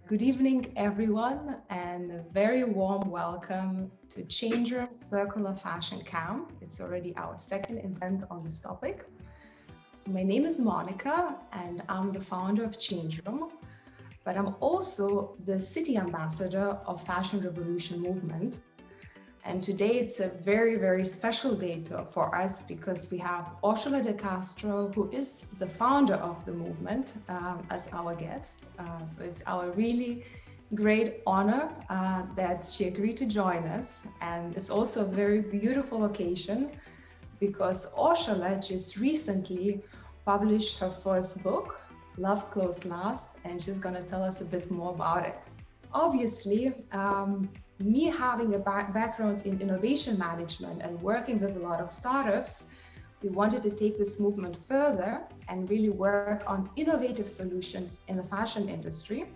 Good evening, everyone, and a very warm welcome to Change Room Circular Fashion Camp. It's already our second event on this topic. My name is Monica, and I'm the founder of Change Room, but I'm also the city ambassador of Fashion Revolution movement. And today it's a very, very special day for us because we have Orsola de Castro, who is the founder of the movement, as our guest. So it's our really great honor that she agreed to join us. And it's also a very beautiful occasion because Orsola just recently published her first book, Loved Clothes Last, and she's going to tell us a bit more about it. Obviously, me having a background in innovation management and working with a lot of startups, we wanted to take this movement further and really work on innovative solutions in the fashion industry.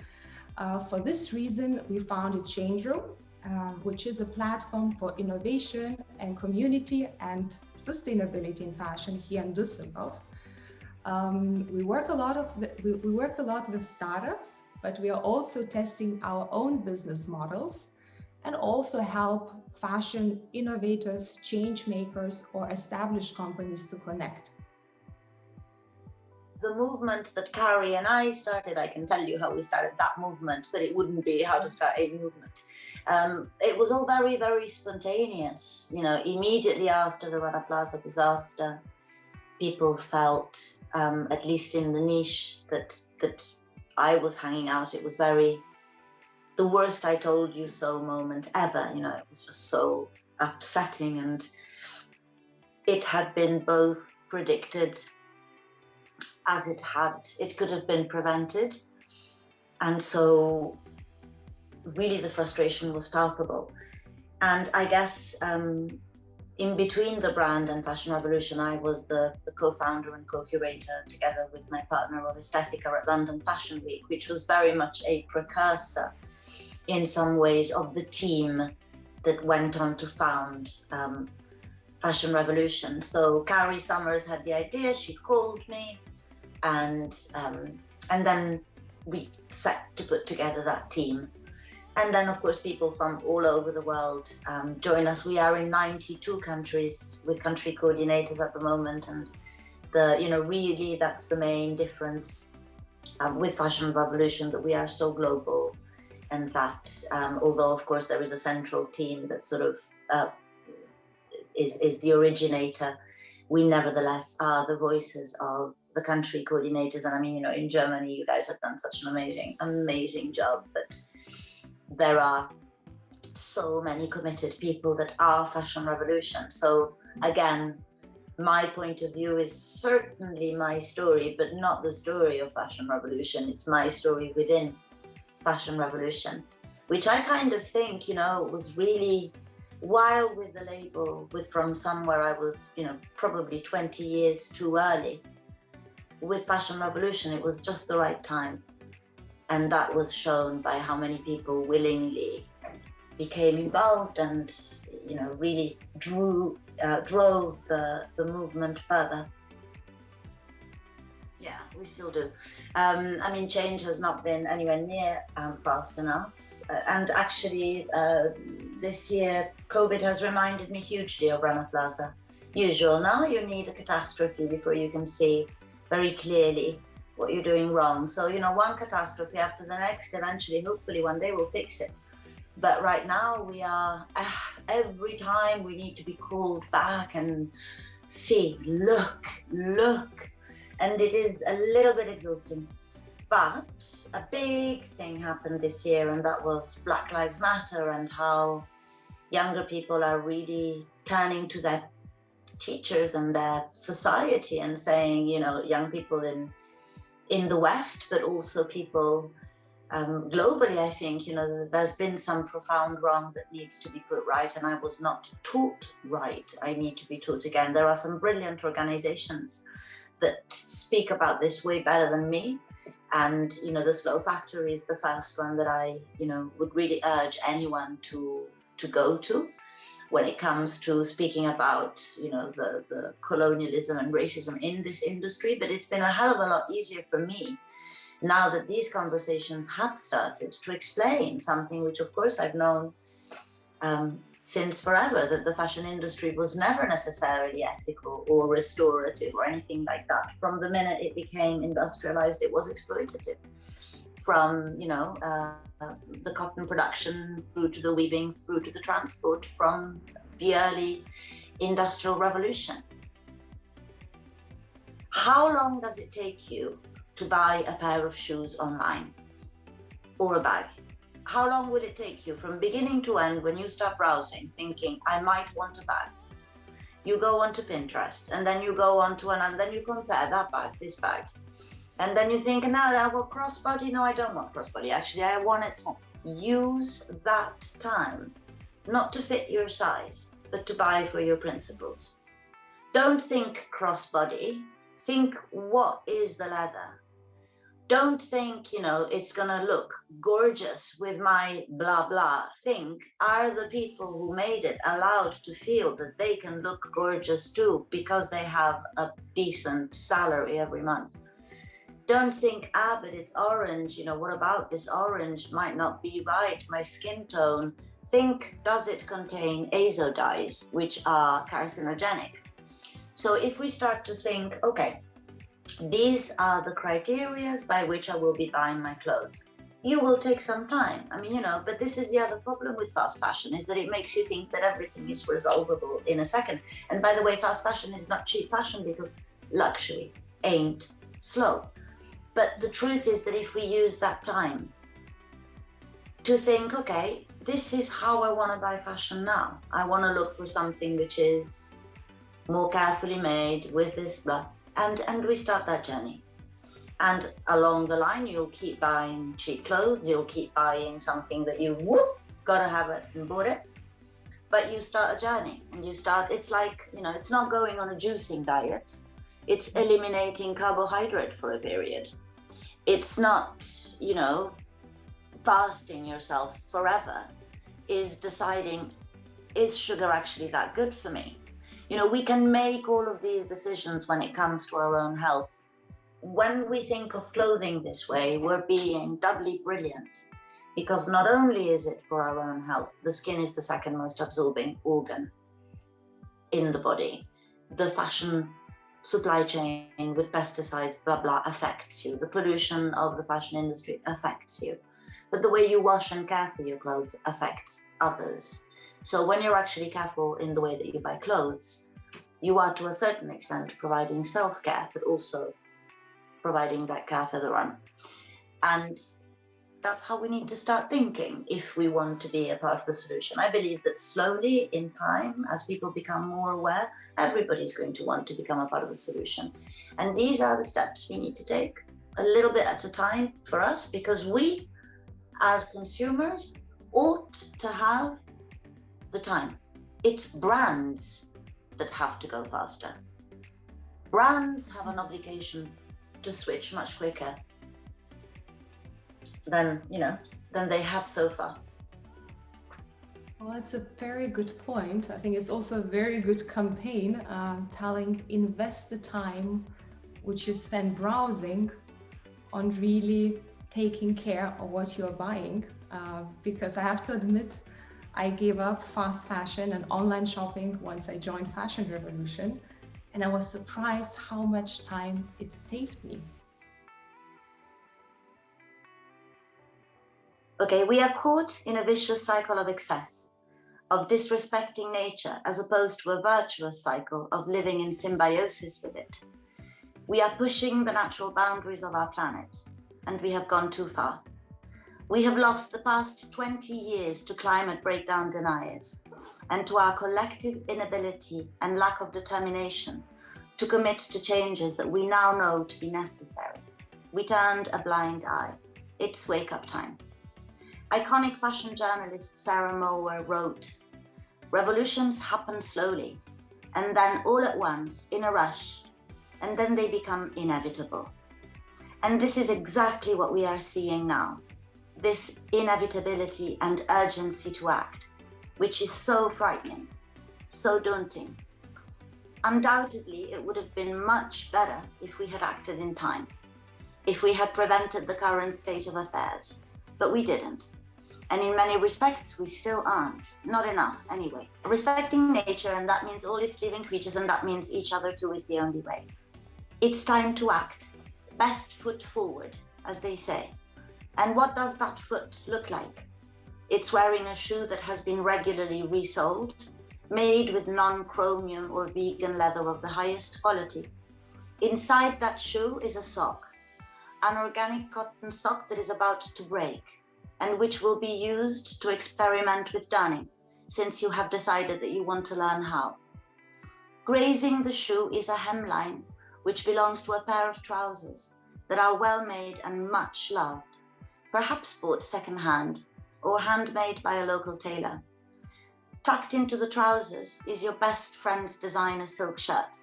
For this reason, we founded Change Room, which is a platform for innovation and community and sustainability in fashion here in Düsseldorf. We work a lot with startups, but we are also testing our own business models and also help fashion innovators, change makers, or established companies to connect. The movement that Carrie and I started, I can tell you how we started that movement, but it wouldn't be how to start a movement. It was all very, very spontaneous. You know, immediately after the Rana Plaza disaster, people felt, at least in the niche that I was hanging out, it was very the worst I told you so moment ever. You know, it was just so upsetting, and it had been both predicted as it could have been prevented. And so really the frustration was palpable. And I guess in between the brand and Fashion Revolution, I was the co-founder and co-curator together with my partner of Aesthetica at London Fashion Week, which was very much a precursor in some ways of the team that went on to found Fashion Revolution. So Carrie Summers had the idea, she called me, and then we set to put together that team. And then, of course, people from all over the world join us. We are in 92 countries with country coordinators at the moment, and really that's the main difference with Fashion Revolution, that we are so global, and that although, of course, there is a central team that sort of is the originator, we nevertheless are the voices of the country coordinators. And I mean, you know, in Germany, you guys have done such an amazing job, but there are so many committed people that are Fashion Revolution. So again, my point of view is certainly my story, but not the story of Fashion Revolution. It's my story within Fashion Revolution, which I kind of think, you know, was really, while with the label, from somewhere I was, you know, probably 20 years too early. With Fashion Revolution, it was just the right time. And that was shown by how many people willingly became involved and, you know, really drove the movement further. Yeah, we still do. I mean, change has not been anywhere near fast enough. And actually, this year, COVID has reminded me hugely of Rana Plaza. Usual, now you need a catastrophe before you can see very clearly what you're doing wrong. So, you know, one catastrophe after the next, eventually, hopefully one day we'll fix it. But right now we are, every time we need to be called back and see, look. And it is a little bit exhausting. But a big thing happened this year, and that was Black Lives Matter, and how younger people are really turning to their teachers and their society and saying, you know, young people in the West, but also people globally, I think, you know, there's been some profound wrong that needs to be put right, and I was not taught right. I need to be taught again. There are some brilliant organizations that speak about this way better than me. And, you know, the Slow Factory is the first one that I, you know, would really urge anyone to go to when it comes to speaking about, you know, the colonialism and racism in this industry. But it's been a hell of a lot easier for me now that these conversations have started, to explain something which of course I've known since forever, that the fashion industry was never necessarily ethical or restorative or anything like that. From the minute it became industrialized, it was exploitative. From, the cotton production through to the weaving, through to the transport, from the early industrial revolution. How long does it take you to buy a pair of shoes online or a bag? How long would it take you from beginning to end when you start browsing, thinking, I might want a bag? You go onto Pinterest, and then you go on to and then you compare that bag, this bag. And then you think, no, I want crossbody. No, I don't want crossbody. Actually, I want it small. Use that time, not to fit your size, but to buy for your principles. Don't think crossbody. Think, what is the leather? Don't think, it's gonna look gorgeous with my blah, blah. Think, are the people who made it allowed to feel that they can look gorgeous too because they have a decent salary every month? Don't think, but it's orange, what about this orange might not be right, my skin tone. Think, does it contain azo dyes, which are carcinogenic? So if we start to think, okay, these are the criteria by which I will be buying my clothes, you will take some time. But this is the other problem with fast fashion, is that it makes you think that everything is resolvable in a second. And by the way, fast fashion is not cheap fashion, because luxury ain't slow. But the truth is that if we use that time to think, okay, this is how I want to buy fashion now. I want to look for something which is more carefully made with this, blah. And we start that journey. And along the line, you'll keep buying cheap clothes, you'll keep buying something that you gotta have it and bought it. But you start a journey, and it's like, it's not going on a juicing diet. It's eliminating carbohydrate for a period. It's not, fasting yourself forever. Is deciding, is sugar actually that good for me? We can make all of these decisions when it comes to our own health. When we think of clothing this way, we're being doubly brilliant, because not only is it for our own health, the skin is the second most absorbing organ in the body. The fashion supply chain with pesticides, blah, blah, affects you. The pollution of the fashion industry affects you. But the way you wash and care for your clothes affects others. So when you're actually careful in the way that you buy clothes, you are to a certain extent providing self-care, but also providing that care further on. And that's how we need to start thinking if we want to be a part of the solution. I believe that slowly, in time, as people become more aware, everybody's going to want to become a part of the solution. And these are the steps we need to take, a little bit at a time for us, because we, as consumers, ought to have the time. It's brands that have to go faster. Brands have an obligation to switch much quicker than they have so far. Well, that's a very good point. I think it's also a very good campaign telling, invest the time which you spend browsing on really taking care of what you're buying. Because I have to admit, I gave up fast fashion and online shopping once I joined Fashion Revolution, and I was surprised how much time it saved me. Okay, we are caught in a vicious cycle of excess, of disrespecting nature, as opposed to a virtuous cycle of living in symbiosis with it. We are pushing the natural boundaries of our planet, and we have gone too far. We have lost the past 20 years to climate breakdown deniers, and to our collective inability and lack of determination to commit to changes that we now know to be necessary. We turned a blind eye. It's wake-up time. Iconic fashion journalist Sarah Mower wrote, "Revolutions happen slowly, and then all at once, in a rush, and then they become inevitable." And this is exactly what we are seeing now. This inevitability and urgency to act, which is so frightening, so daunting. Undoubtedly, it would have been much better if we had acted in time. if we had prevented the current state of affairs, but we didn't. And in many respects, we still aren't. Not enough, anyway. Respecting nature, and that means all its living creatures, and that means each other too, is the only way. It's time to act. Best foot forward, as they say. And what does that foot look like? It's wearing a shoe that has been regularly resoled, made with non-chromium or vegan leather of the highest quality. Inside that shoe is a sock, an organic cotton sock that is about to break, and which will be used to experiment with darning, since you have decided that you want to learn how. Grazing the shoe is a hemline, which belongs to a pair of trousers that are well made and much loved, perhaps bought secondhand or handmade by a local tailor. Tucked into the trousers is your best friend's designer silk shirt.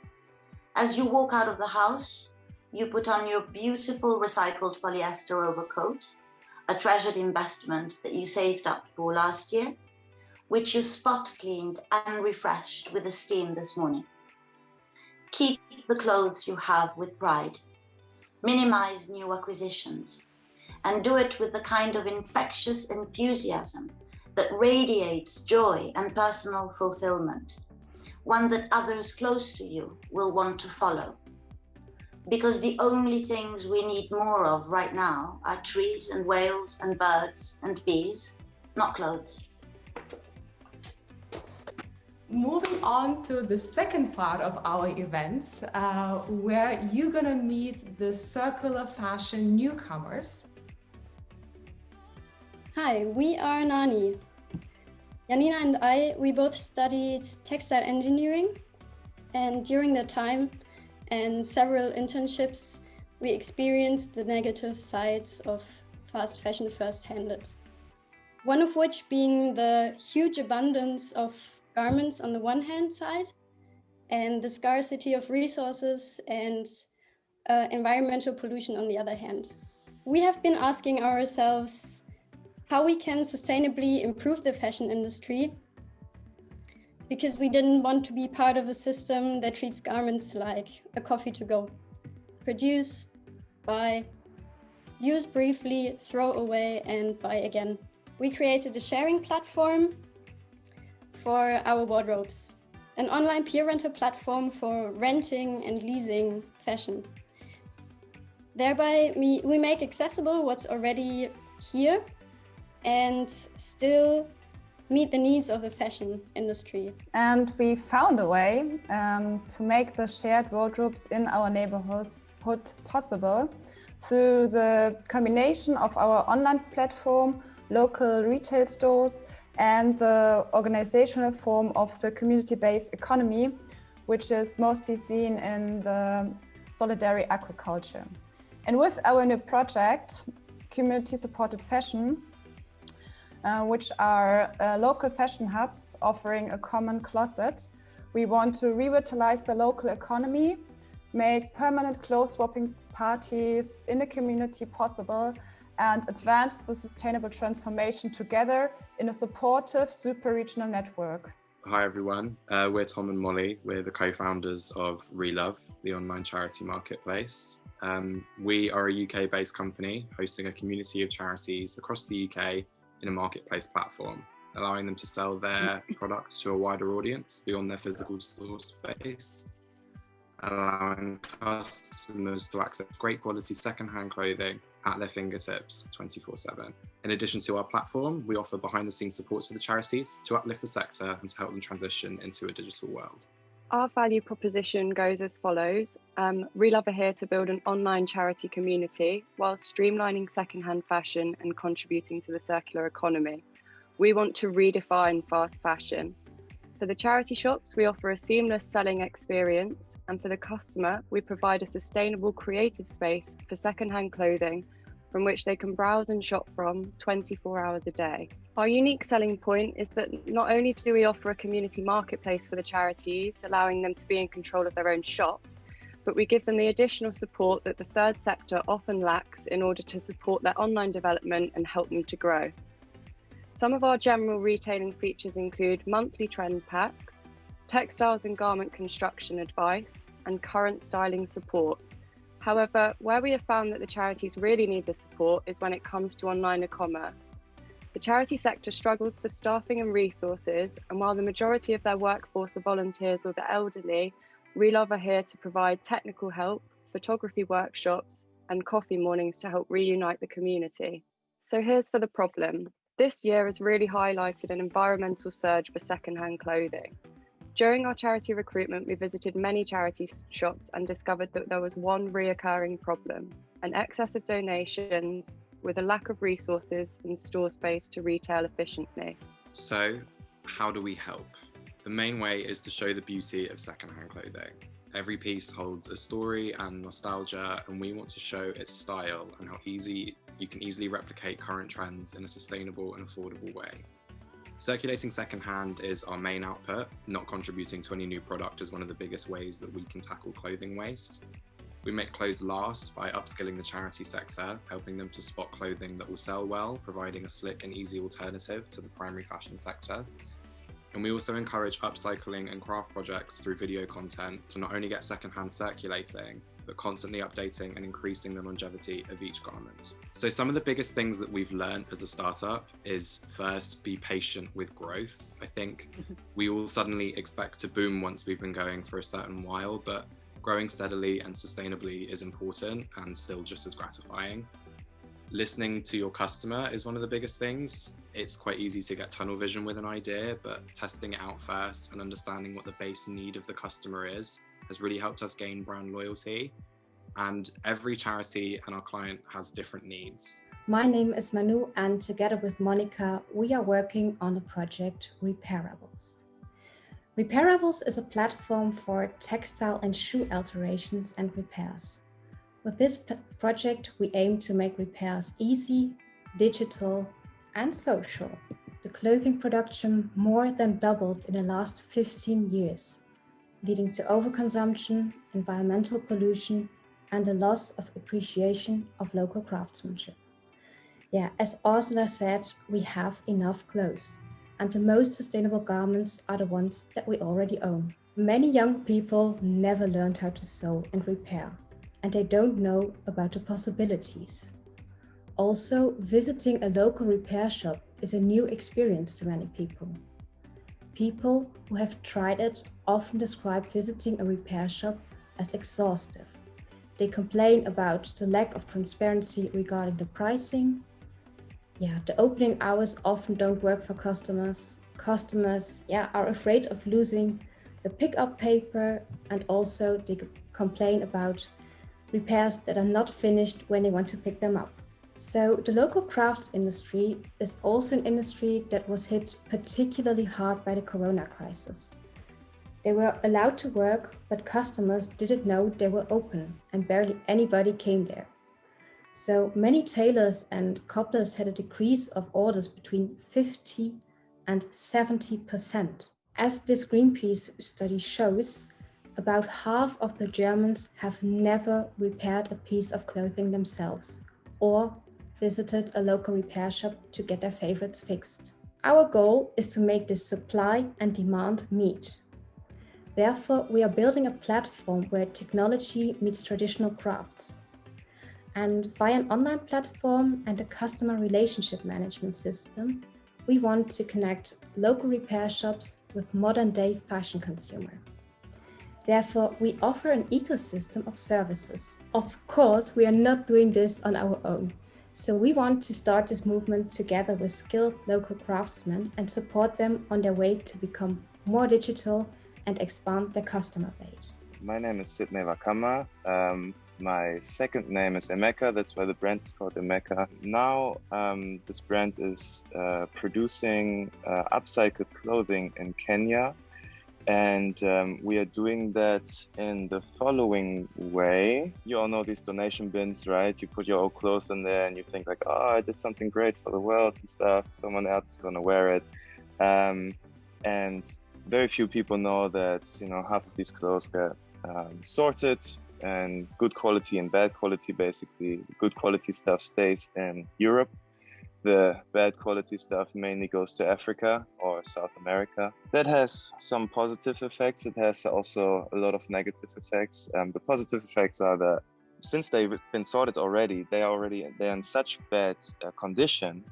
As you walk out of the house, you put on your beautiful recycled polyester overcoat, a treasured investment that you saved up for last year, which you spot cleaned and refreshed with a steam this morning. Keep the clothes you have with pride. Minimize new acquisitions, and do it with the kind of infectious enthusiasm that radiates joy and personal fulfillment, one that others close to you will want to follow. Because the only things we need more of right now are trees and whales and birds and bees, not clothes. Moving on to the second part of our events, where you're gonna meet the circular fashion newcomers. Hi, we are NRNY. Janina and I, we both studied textile engineering, and during that time and several internships, we experienced the negative sides of fast fashion firsthand. One of which being the huge abundance of garments on the one hand side, and the scarcity of resources and environmental pollution on the other hand. We have been asking ourselves how we can sustainably improve the fashion industry, because we didn't want to be part of a system that treats garments like a coffee to go. Produce, buy, use briefly, throw away, and buy again. We created a sharing platform for our wardrobes, an online peer rental platform for renting and leasing fashion. Thereby, we make accessible what's already here and still meet the needs of the fashion industry. And we found a way to make the shared wardrobes in our neighborhood possible through the combination of our online platform, local retail stores, and the organizational form of the community-based economy, which is mostly seen in the solidary agriculture. And with our new project, Community-Supported Fashion, which are local fashion hubs offering a common closet, we want to revitalize the local economy, make permanent clothes swapping parties in the community possible, and advance the sustainable transformation together in a supportive super-regional network. Hi everyone, we're Tom and Molly. We're the co-founders of RELUV, the online charity marketplace. We are a UK-based company hosting a community of charities across the UK in a marketplace platform, allowing them to sell their products to a wider audience beyond their physical store space, allowing customers to access great quality second-hand clothing at their fingertips 24/7. In addition to our platform, we offer behind-the-scenes support to the charities to uplift the sector and to help them transition into a digital world. Our value proposition goes as follows. RELUV are here to build an online charity community while streamlining secondhand fashion and contributing to the circular economy. We want to redefine fast fashion. For the charity shops, we offer a seamless selling experience, and for the customer, we provide a sustainable creative space for secondhand clothing from which they can browse and shop from 24 hours a day. Our unique selling point is that not only do we offer a community marketplace for the charities, allowing them to be in control of their own shops, but we give them the additional support that the third sector often lacks in order to support their online development and help them to grow. Some of our general retailing features include monthly trend packs, textiles and garment construction advice, and current styling support. However, where we have found that the charities really need the support is when it comes to online e-commerce. The charity sector struggles for staffing and resources, and while the majority of their workforce are volunteers or the elderly, RELUV are here to provide technical help, photography workshops, and coffee mornings to help reunite the community. So here's for the problem. This year has really highlighted an environmental surge for secondhand clothing. During our charity recruitment, we visited many charity shops and discovered that there was one reoccurring problem: an excess of donations with a lack of resources and store space to retail efficiently. So, how do we help? The main way is to show the beauty of secondhand clothing. Every piece holds a story and nostalgia, and we want to show its style and how you can easily replicate current trends in a sustainable and affordable way. Circulating secondhand is our main output. Not contributing to any new product is one of the biggest ways that we can tackle clothing waste. We make clothes last by upskilling the charity sector, helping them to spot clothing that will sell well, providing a slick and easy alternative to the primary fashion sector. And we also encourage upcycling and craft projects through video content to not only get secondhand circulating, but constantly updating and increasing the longevity of each garment. So some of the biggest things that we've learned as a startup is, first, be patient with growth. I think we all suddenly expect to boom once we've been going for a certain while, but growing steadily and sustainably is important and still just as gratifying. Listening to your customer is one of the biggest things. It's quite easy to get tunnel vision with an idea, but testing it out first and understanding what the base need of the customer is has really helped us gain brand loyalty. And every charity and our client has different needs. My name is Manu, and together with Monica, we are working on a project, Repairables. Repairables is a platform for textile and shoe alterations and repairs. With this project, we aim to make repairs easy, digital, and social. The clothing production more than doubled in the last 15 years, leading to overconsumption, environmental pollution, and a loss of appreciation of local craftsmanship. Yeah, as Orsola said, we have enough clothes, and the most sustainable garments are the ones that we already own. Many young people never learned how to sew and repair, and they don't know about the possibilities. Also, visiting a local repair shop is a new experience to many people. People who have tried it often describe visiting a repair shop as exhaustive. They complain about the lack of transparency regarding the pricing. The opening hours often don't work for customers. Customers are afraid of losing the pickup paper, and also they complain about repairs that are not finished when they want to pick them up. So the local crafts industry is also an industry that was hit particularly hard by the Corona crisis. They were allowed to work, but customers didn't know they were open, and barely anybody came there. So many tailors and cobblers had a decrease of orders between 50 and 70%. As this Greenpeace study shows, about half of the Germans have never repaired a piece of clothing themselves or visited a local repair shop to get their favorites fixed. Our goal is to make this supply and demand meet. Therefore, we are building a platform where technology meets traditional crafts. And via an online platform and a customer relationship management system, we want to connect local repair shops with modern-day fashion consumer. Therefore, we offer an ecosystem of services. Of course, we are not doing this on our own. So we want to start this movement together with skilled local craftsmen and support them on their way to become more digital and expand their customer base. My name is Sidney Wakama. My second name is EMEKA, that's why the brand is called EMEKA. Now this brand is producing upcycled clothing in Kenya. And we are doing that in the following way. You all know these donation bins, right? You put your old clothes in there and you think like, oh, I did something great for the world and stuff. Someone else is gonna wear it. And very few people know that, half of these clothes get sorted, and good quality and bad quality, basically. Good quality stuff stays in Europe. The bad quality stuff mainly goes to Africa or South America. That has some positive effects. It has also a lot of negative effects. The positive effects are that since they've been sorted already, they're in such bad condition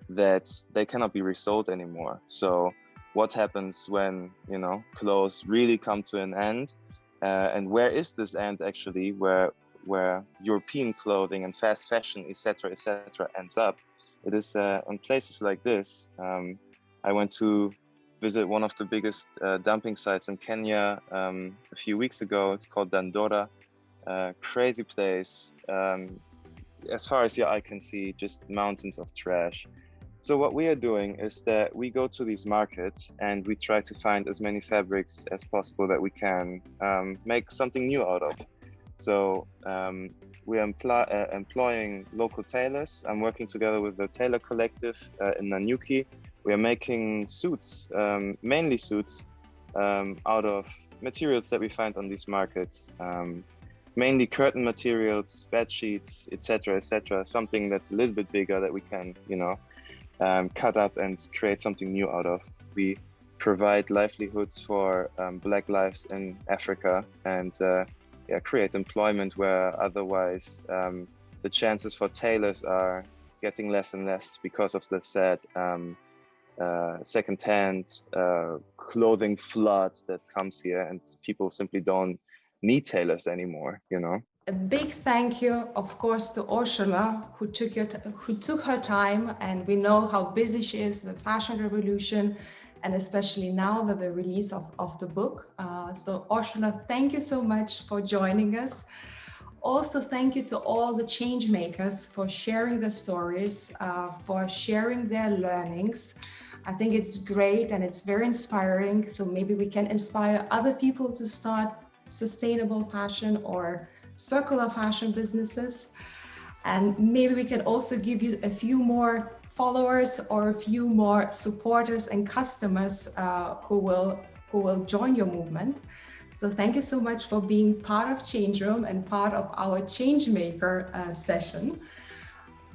that they cannot be resold anymore. So what happens when, you know, clothes really come to an end? And where is this end actually, where European clothing and fast fashion, etc., ends up? It is on places like this. I went to visit one of the biggest dumping sites in Kenya a few weeks ago. It's called Dandora. Crazy place. As far as your eye can see, just mountains of trash. So what we are doing is that we go to these markets and we try to find as many fabrics as possible that we can make something new out of. So we are employing local tailors. I'm working together with the tailor collective in Nanyuki. We are making suits, mainly suits, out of materials that we find on these markets. Mainly curtain materials, bed sheets, etc., something that's a little bit bigger that we can, you know, cut up and create something new out of. We provide livelihoods for Black lives in Africa and create employment where otherwise the chances for tailors are getting less and less because of the sad second-hand clothing flood that comes here, and people simply don't need tailors anymore, you know. A big thank you, of course, to Orsola, who took her time, and we know how busy she is with Fashion Revolution, and especially now with the release of the book. So Orsola, thank you so much for joining us. Also, thank you to all the change makers for sharing their stories, for sharing their learnings. I think it's great and it's very inspiring. So maybe we can inspire other people to start sustainable fashion or circular fashion businesses. And maybe we can also give you a few more followers or a few more supporters and customers who will join your movement. So thank you so much for being part of Change Room and part of our Changemaker session.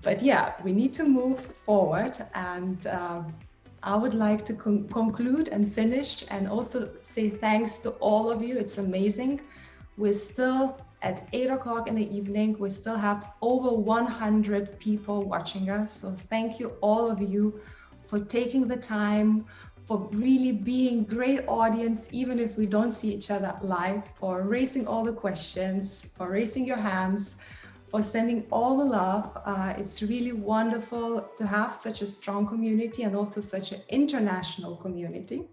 But yeah, we need to move forward, and I would like to conclude and finish and also say thanks to all of you. It's amazing. We're still at 8 o'clock in the evening. We still have over 100 people watching us. So thank you, all of you, for taking the time, for really being great audience, even if we don't see each other live, for raising all the questions, for raising your hands, for sending all the love. It's really wonderful to have such a strong community and also such an international community.